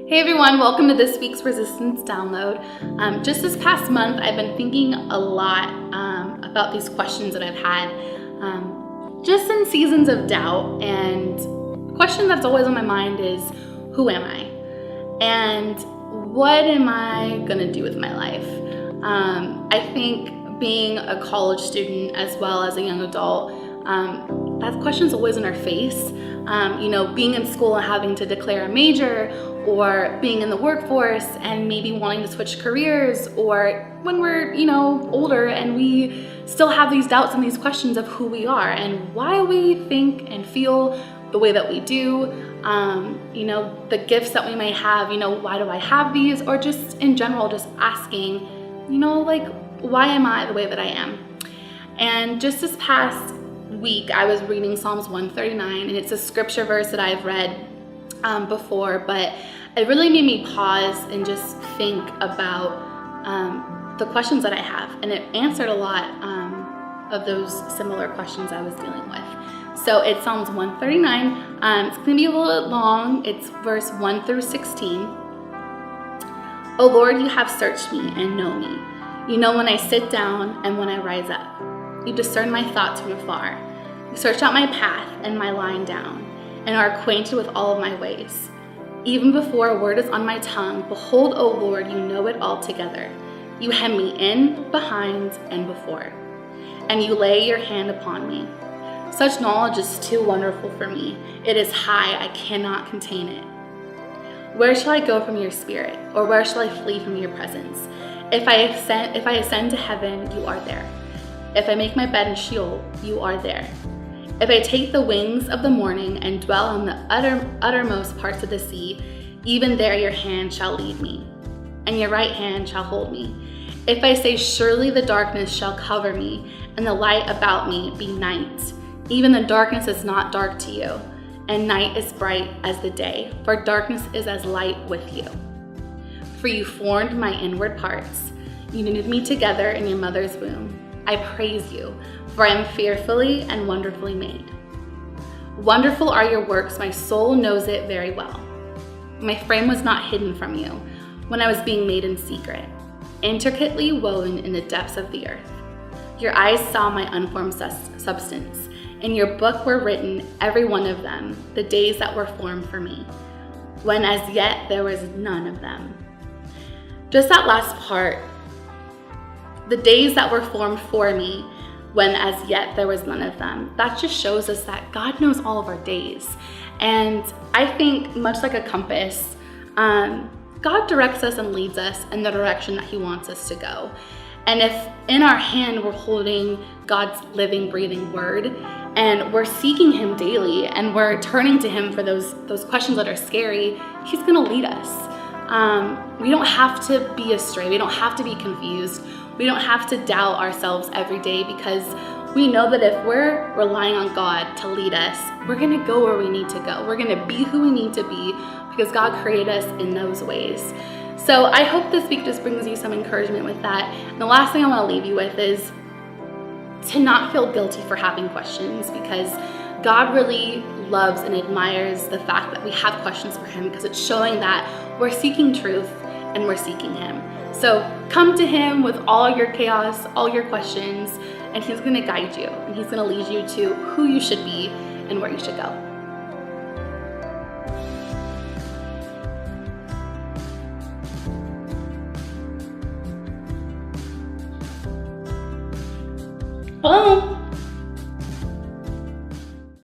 Hey everyone, welcome to this week's Resistance Download. Just this past month, I've been thinking a lot about these questions that I've had just in seasons of doubt. And the question that's always on my mind is, who am I? And what am I gonna do with my life? I think being a college student as well as a young adult, that question's always in our face. Being in school and having to declare a major, or being in the workforce and maybe wanting to switch careers, or when we're, older and we still have these doubts and these questions of who we are and why we think and feel the way that we do, the gifts that we may have, why do I have these? Or just in general, just asking, why am I the way that I am? And just this past week, I was reading Psalms 139, and it's a scripture verse that I've read before, but it really made me pause and just think about the questions that I have, and it answered a lot of those similar questions I was dealing with. So it's Psalms 139. It's going to be a little bit long. It's verse 1 through 16. O Lord, you have searched me and know me. You know when I sit down and when I rise up. You discern my thoughts from afar. You search out my path and my lying down, and are acquainted with all of my ways. Even before a word is on my tongue, behold, O Lord, you know it altogether. You hem me in, behind, and before, and you lay your hand upon me. Such knowledge is too wonderful for me. It is high, I cannot contain it. Where shall I go from your spirit, or where shall I flee from your presence? If I ascend to heaven, you are there. If I make my bed in Sheol, you are there. If I take the wings of the morning and dwell in the uttermost parts of the sea, even there your hand shall lead me, and your right hand shall hold me. If I say, surely the darkness shall cover me, and the light about me be night, even the darkness is not dark to you, and night is bright as the day, for darkness is as light with you. For you formed my inward parts. You knitted me together in your mother's womb. I praise you, for I am fearfully and wonderfully made. Wonderful are your works, my soul knows it very well. My frame was not hidden from you when I was being made in secret, intricately woven in the depths of the earth. Your eyes saw my unformed substance. In your book were written, every one of them, the days that were formed for me, when as yet there was none of them. Just that last part, the days that were formed for me, when as yet there was none of them. That just shows us that God knows all of our days. And I think much like a compass, God directs us and leads us in the direction that he wants us to go. And if in our hand we're holding God's living, breathing word, and we're seeking him daily, and we're turning to him for those questions that are scary, he's gonna lead us. We don't have to be astray. We don't have to be confused. We don't have to doubt ourselves every day, because we know that if we're relying on God to lead us, we're gonna go where we need to go. We're gonna be who we need to be, because God created us in those ways. So I hope this week just brings you some encouragement with that. And the last thing I wanna leave you with is to not feel guilty for having questions, because God really loves and admires the fact that we have questions for him, because it's showing that we're seeking truth and we're seeking him. So come to him with all your chaos, all your questions, and he's gonna guide you, and he's gonna lead you to who you should be and where you should go. Hello.